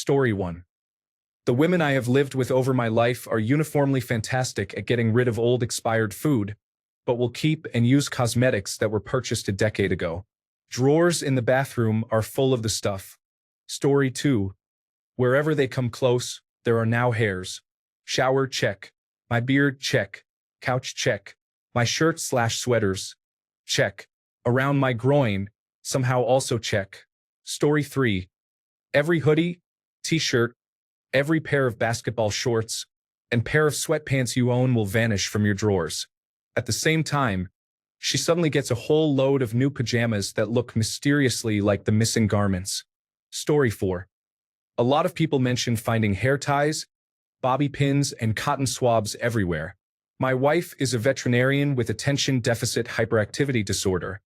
Story 1. The women I have lived with over my life are uniformly fantastic at getting rid of old expired food, but will keep and use cosmetics that were purchased a decade ago. Drawers in the bathroom are full of the stuff. Story 2. Wherever they come close, there are now hairs. Shower, check. My beard, check. Couch, check. My shirt/sweaters, check. Around my groin, somehow also check. Story 3. Every hoodie, t-shirt, every pair of basketball shorts, and pair of sweatpants you own will vanish from your drawers. At the same time, she suddenly gets a whole load of new pajamas that look mysteriously like the missing garments. Story 4. A lot of people mention finding hair ties, bobby pins, and cotton swabs everywhere. My wife is a veterinarian with attention deficit hyperactivity disorder,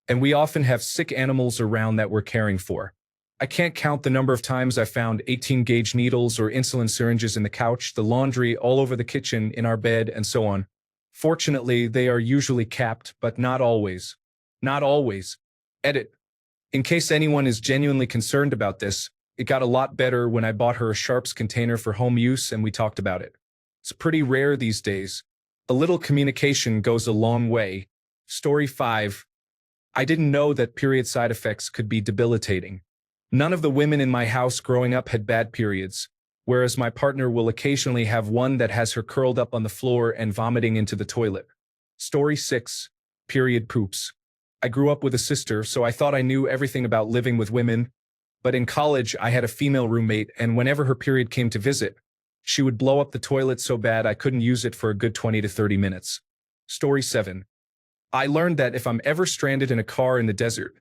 and we often have sick animals around that we're caring for. I can't count the number of times I found 18-gauge needles or insulin syringes in the couch, the laundry, all over the kitchen, in our bed, and so on. Fortunately, they are usually capped, but not always. Not always. Edit. In case anyone is genuinely concerned about this, it got a lot better when I bought her a Sharps container for home use and we talked about it. It's pretty rare these days. A little communication goes a long way. Story 5. I didn't know that period side effects could be debilitating. None of the women in my house growing up had bad periods, whereas my partner will occasionally have one that has her curled up on the floor and vomiting into the toilet. Story 6. Period poops. I grew up with a sister, so I thought I knew everything about living with women, but in college I had a female roommate, and whenever her period came to visit, she would blow up the toilet so bad I couldn't use it for a good 20 to 30 minutes. Story 7. I learned that if I'm ever stranded in a car in the desert,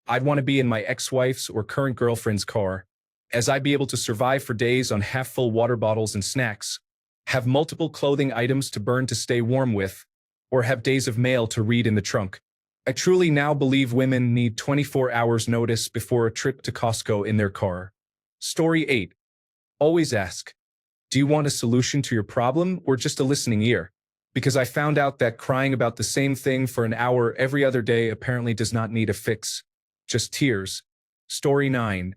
I'd want to be in my ex-wife's or current girlfriend's car, as I'd be able to survive for days on half-full water bottles and snacks, have multiple clothing items to burn to stay warm with, or have days of mail to read in the trunk. I truly now believe women need 24 hours notice before a trip to Costco in their car. Story 8. Always ask, do you want a solution to your problem or just a listening ear? Because I found out that crying about the same thing for an hour every other day apparently does not need a fix. Just tears. Story 9.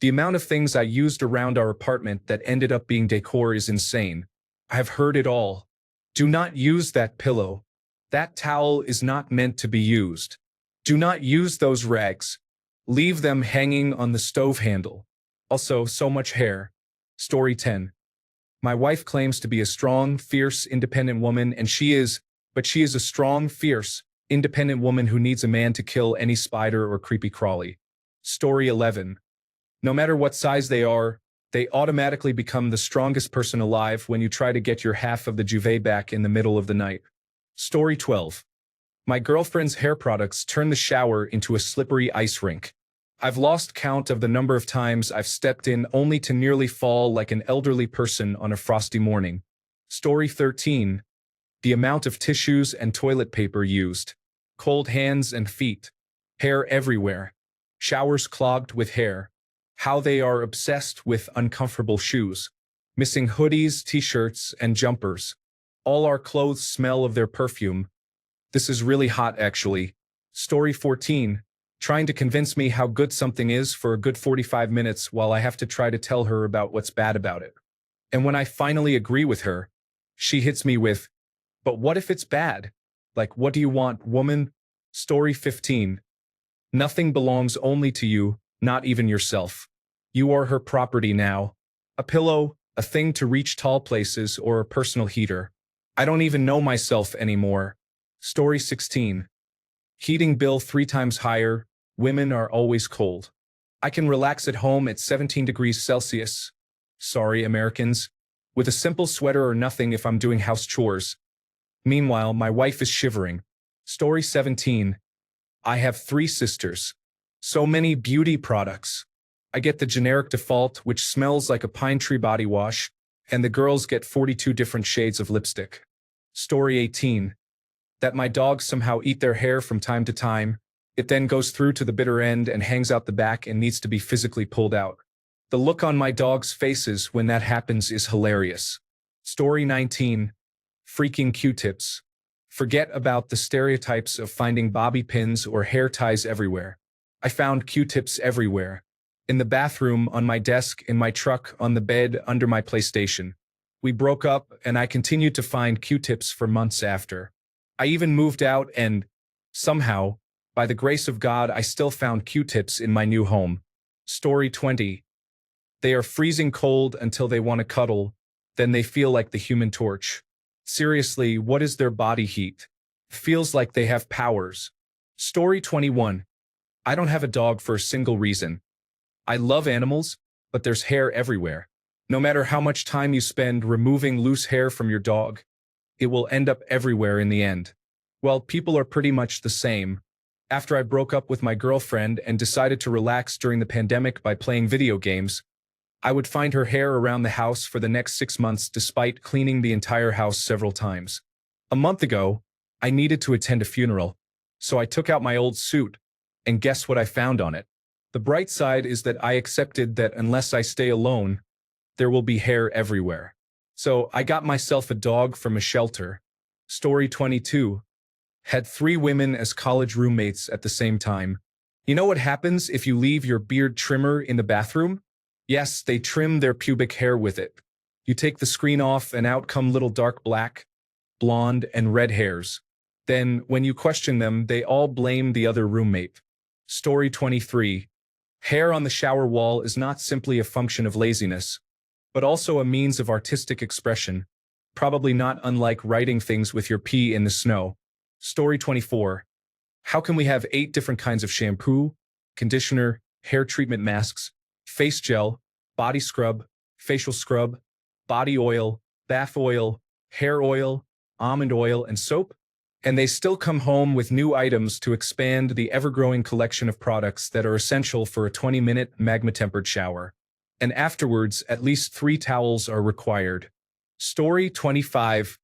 The amount of things I used around our apartment that ended up being decor is insane. I have heard it all. Do not use that pillow. That towel is not meant to be used. Do not use those rags. Leave them hanging on the stove handle. Also, so much hair. Story 10. My wife claims to be a strong, fierce, independent woman, and she is, but she is a strong, fierce, independent woman who needs a man to kill any spider or creepy crawly. Story 11. No matter what size they are, they automatically become the strongest person alive when you try to get your half of the duvet back in the middle of the night. Story 12. My girlfriend's hair products turn the shower into a slippery ice rink. I've lost count of the number of times I've stepped in only to nearly fall like an elderly person on a frosty morning. Story 13. The amount of tissues and toilet paper used. Cold hands and feet. Hair everywhere. Showers clogged with hair. How they are obsessed with uncomfortable shoes. Missing hoodies, t-shirts, and jumpers. All our clothes smell of their perfume. This is really hot, actually. Story 14. Trying to convince me how good something is for a good 45 minutes while I have to try to tell her about what's bad about it. And when I finally agree with her, she hits me with, but what if it's bad? Like, what do you want, woman? Story 15. Nothing belongs only to you, not even yourself. You are her property now. A pillow, a thing to reach tall places, or a personal heater. I don't even know myself anymore. Story 16. Heating bill 3 times higher. Women are always cold. I can relax at home at 17 degrees Celsius. Sorry, Americans. With a simple sweater or nothing if I'm doing house chores. Meanwhile, my wife is shivering. Story 17. I have 3 sisters. So many beauty products. I get the generic default, which smells like a pine tree body wash, and the girls get 42 different shades of lipstick. Story 18. That my dogs somehow eat their hair from time to time. It then goes through to the bitter end and hangs out the back and needs to be physically pulled out. The look on my dogs' faces when that happens is hilarious. Story 19. Freaking Q-tips. Forget about the stereotypes of finding bobby pins or hair ties everywhere. I found Q-tips everywhere. In the bathroom, on my desk, in my truck, on the bed, under my PlayStation. We broke up, and I continued to find Q-tips for months after. I even moved out and, somehow, by the grace of God, I still found Q-tips in my new home. Story 20. They are freezing cold until they want to cuddle, then they feel like the Human Torch. Seriously, what is their body heat? Feels like they have powers. Story 21. I don't have a dog for a single reason. I love animals, but there's hair everywhere. No matter how much time you spend removing loose hair from your dog, it will end up everywhere in the end. Well, people are pretty much the same. After I broke up with my girlfriend and decided to relax during the pandemic by playing video games, I would find her hair around the house for the next 6 months despite cleaning the entire house several times. A month ago, I needed to attend a funeral, so I took out my old suit, and guess what I found on it? The bright side is that I accepted that unless I stay alone, there will be hair everywhere. So I got myself a dog from a shelter. Story 22. Had 3 women as college roommates at the same time. You know what happens if you leave your beard trimmer in the bathroom? Yes, they trim their pubic hair with it. You take the screen off and out come little dark black, blonde, and red hairs. Then, when you question them, they all blame the other roommate. Story 23. Hair on the shower wall is not simply a function of laziness, but also a means of artistic expression, probably not unlike writing things with your pee in the snow. Story 24. How can we have 8 different kinds of shampoo, conditioner, hair treatment masks, face gel, body scrub, facial scrub, body oil, bath oil, hair oil, almond oil, and soap? And they still come home with new items to expand the ever-growing collection of products that are essential for a 20-minute magma-tempered shower. And afterwards, at least 3 towels are required. Story 25.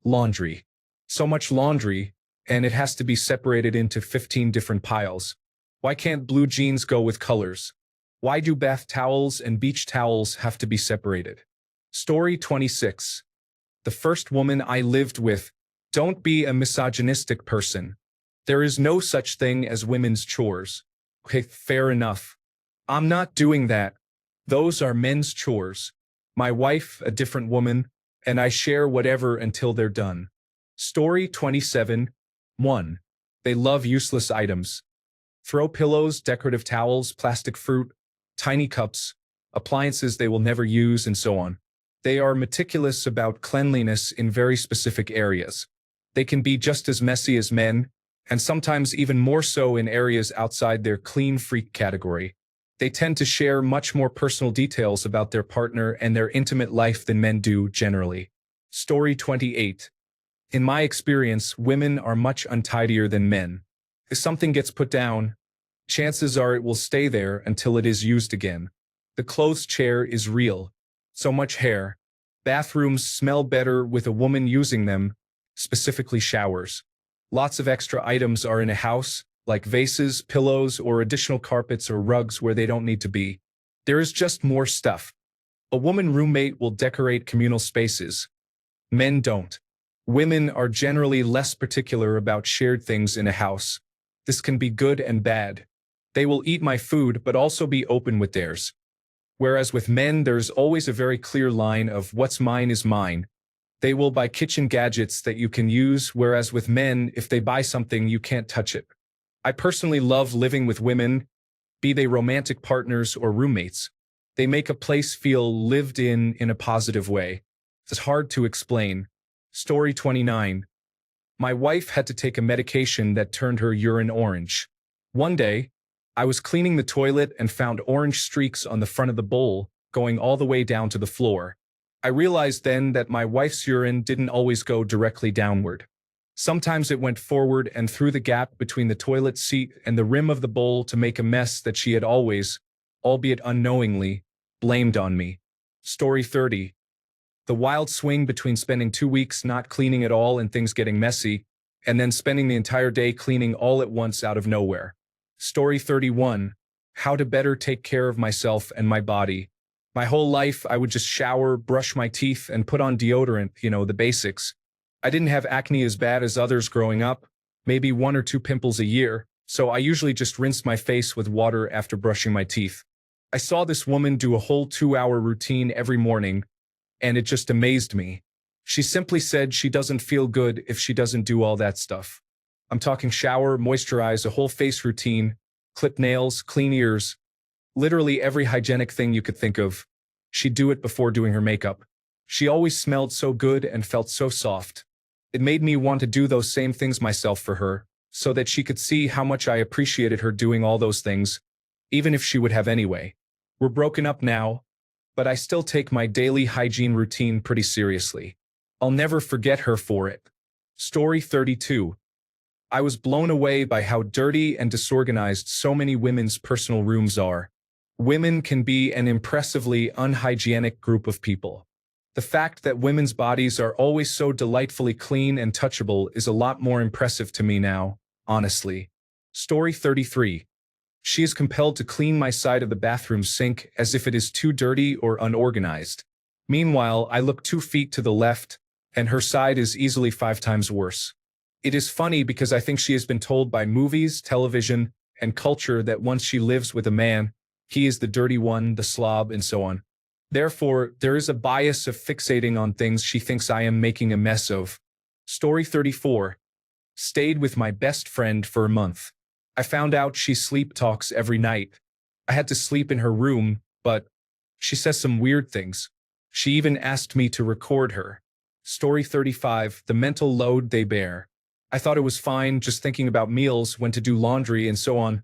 Laundry. So much laundry, and it has to be separated into 15 different piles. Why can't blue jeans go with colors? Why do bath towels and beach towels have to be separated? Story 26. The first woman I lived with. Don't be a misogynistic person. There is no such thing as women's chores. Okay, fair enough. I'm not doing that. Those are men's chores. My wife, a different woman, and I share whatever until they're done. Story 27. 1. They love useless items. Throw pillows, decorative towels, plastic fruit, tiny cups, appliances they will never use, and so on. They are meticulous about cleanliness in very specific areas. They can be just as messy as men, and sometimes even more so in areas outside their clean freak category. They tend to share much more personal details about their partner and their intimate life than men do generally. Story 28. In my experience, women are much untidier than men. If something gets put down, chances are it will stay there until it is used again. The clothes chair is real. So much hair. Bathrooms smell better with a woman using them, specifically showers. Lots of extra items are in a house, like vases, pillows, or additional carpets or rugs where they don't need to be. There is just more stuff. A woman roommate will decorate communal spaces. Men don't. Women are generally less particular about shared things in a house. This can be good and bad. They will eat my food but also be open with theirs. Whereas with men, there's always a very clear line of what's mine is mine. They will buy kitchen gadgets that you can use, whereas with men, if they buy something, you can't touch it. I personally love living with women, be they romantic partners or roommates. They make a place feel lived in a positive way. It's hard to explain. Story 29. My wife had to take a medication that turned her urine orange. One day, I was cleaning the toilet and found orange streaks on the front of the bowl, going all the way down to the floor. I realized then that my wife's urine didn't always go directly downward. Sometimes it went forward and through the gap between the toilet seat and the rim of the bowl to make a mess that she had always, albeit unknowingly, blamed on me. Story 30. The wild swing between spending 2 weeks not cleaning at all and things getting messy, and then spending the entire day cleaning all at once out of nowhere. Story 31. How to better take care of myself and my body. My whole life, I would just shower, brush my teeth, and put on deodorant, the basics. I didn't have acne as bad as others growing up, maybe 1 or 2 pimples a year, so I usually just rinsed my face with water after brushing my teeth. I saw this woman do a whole 2-hour routine every morning, and it just amazed me. She simply said she doesn't feel good if she doesn't do all that stuff. I'm talking shower, moisturize, a whole face routine, clip nails, clean ears, literally every hygienic thing you could think of. She'd do it before doing her makeup. She always smelled so good and felt so soft. It made me want to do those same things myself for her, so that she could see how much I appreciated her doing all those things, even if she would have anyway. We're broken up now, but I still take my daily hygiene routine pretty seriously. I'll never forget her for it. Story 32. I was blown away by how dirty and disorganized so many women's personal rooms are. Women can be an impressively unhygienic group of people. The fact that women's bodies are always so delightfully clean and touchable is a lot more impressive to me now, honestly. Story 33. She is compelled to clean my side of the bathroom sink as if it is too dirty or unorganized. Meanwhile, I look 2 feet to the left, and her side is easily 5 times worse. It is funny because I think she has been told by movies, television, and culture that once she lives with a man, he is the dirty one, the slob, and so on. Therefore, there is a bias of fixating on things she thinks I am making a mess of. Story 34. Stayed with my best friend for a month. I found out she sleep talks every night. I had to sleep in her room, but she says some weird things. She even asked me to record her. Story 35. The mental load they bear. I thought it was fine just thinking about meals, when to do laundry, and so on.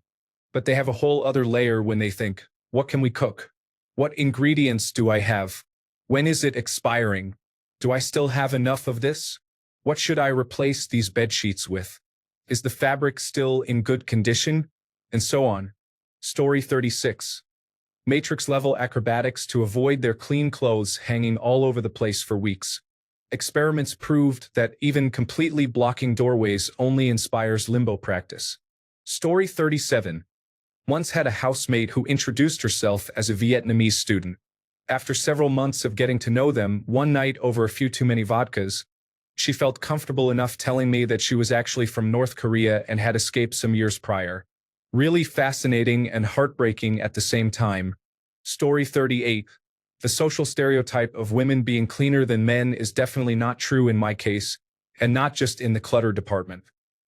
But they have a whole other layer when they think, what can we cook? What ingredients do I have? When is it expiring? Do I still have enough of this? What should I replace these bed sheets with? Is the fabric still in good condition? And so on. Story 36. Matrix-level acrobatics to avoid their clean clothes hanging all over the place for weeks. Experiments proved that even completely blocking doorways only inspires limbo practice. Story 37. Once had a housemate who introduced herself as a Vietnamese student. After several months of getting to know them, one night over a few too many vodkas, she felt comfortable enough telling me that she was actually from North Korea and had escaped some years prior. Really fascinating and heartbreaking at the same time. Story 38. The social stereotype of women being cleaner than men is definitely not true in my case, and not just in the clutter department.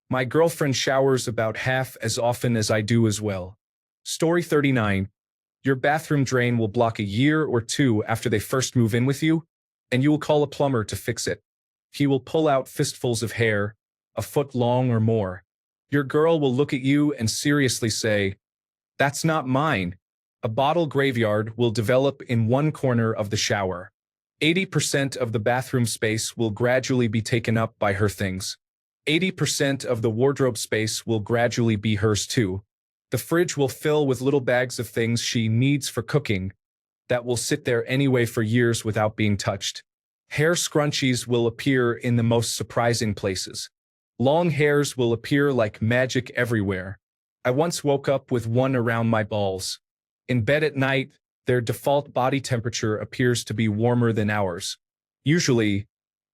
My girlfriend showers about half as often as I do as well. Story 39. Your bathroom drain will block a year or 2 after they first move in with you, and you will call a plumber to fix it. He will pull out fistfuls of hair, a foot long or more. Your girl will look at you and seriously say, "That's not mine." A bottle graveyard will develop in one corner of the shower. 80% of the bathroom space will gradually be taken up by her things. 80% of the wardrobe space will gradually be hers too. The fridge will fill with little bags of things she needs for cooking that will sit there anyway for years without being touched. Hair scrunchies will appear in the most surprising places. Long hairs will appear like magic everywhere. I once woke up with one around my balls. In bed at night, their default body temperature appears to be warmer than ours. Usually,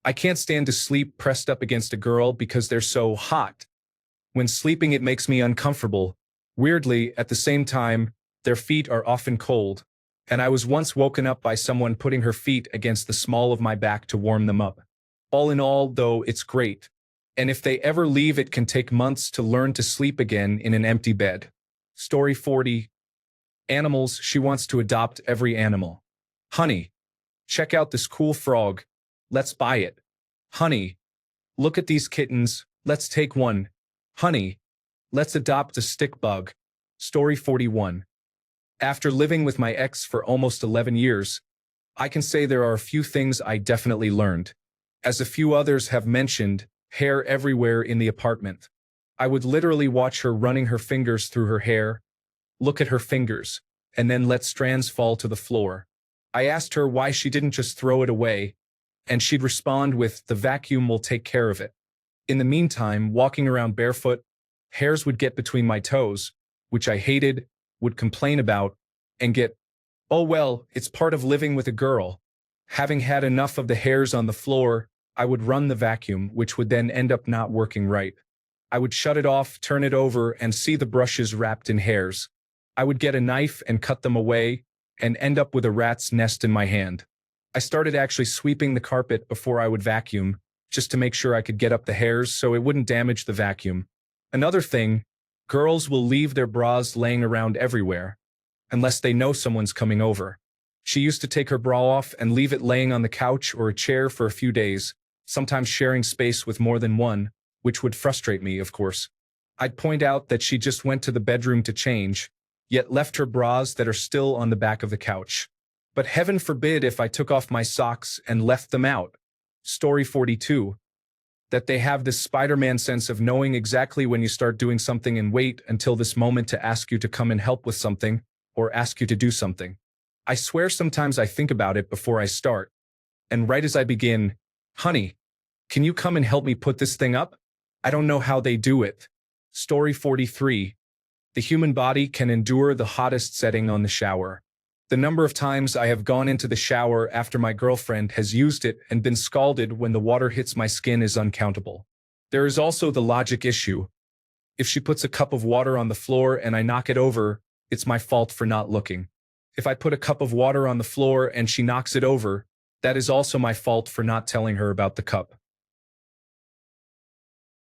I can't stand to sleep pressed up against a girl because they're so hot. When sleeping, it makes me uncomfortable. Weirdly, at the same time, their feet are often cold, and I was once woken up by someone putting her feet against the small of my back to warm them up. All in all, though, it's great. And if they ever leave, it can take months to learn to sleep again in an empty bed. Story 40. Animals, she wants to adopt every animal. Honey, check out this cool frog. Let's buy it. Honey, look at these kittens. Let's take one. Honey, let's adopt a stick bug. Story 41. After living with my ex for almost 11 years, I can say there are a few things I definitely learned. As a few others have mentioned, hair everywhere in the apartment. I would literally watch her running her fingers through her hair, look at her fingers, and then let strands fall to the floor. I asked her why she didn't just throw it away, and she'd respond with, "The vacuum will take care of it." In the meantime, walking around barefoot, hairs would get between my toes, which I hated, would complain about, and get, "Oh well, it's part of living with a girl." Having had enough of the hairs on the floor, I would run the vacuum, which would then end up not working right. I would shut it off, turn it over, and see the brushes wrapped in hairs. I would get a knife and cut them away and end up with a rat's nest in my hand. I started actually sweeping the carpet before I would vacuum, just to make sure I could get up the hairs so it wouldn't damage the vacuum. Another thing, girls will leave their bras laying around everywhere, unless they know someone's coming over. She used to take her bra off and leave it laying on the couch or a chair for a few days, sometimes sharing space with more than one, which would frustrate me, of course. I'd point out that she just went to the bedroom to change, yet left her bras that are still on the back of the couch. But heaven forbid if I took off my socks and left them out. Story 42. That they have this Spider-Man sense of knowing exactly when you start doing something and wait until this moment to ask you to come and help with something, or ask you to do something. I swear sometimes I think about it before I start. And right as I begin, honey, can you come and help me put this thing up? I don't know how they do it. Story 43. The human body can endure the hottest setting on the shower. The number of times I have gone into the shower after my girlfriend has used it and been scalded when the water hits my skin is uncountable. There is also the logic issue. If she puts a cup of water on the floor and I knock it over, it's my fault for not looking. If I put a cup of water on the floor and she knocks it over, that is also my fault for not telling her about the cup.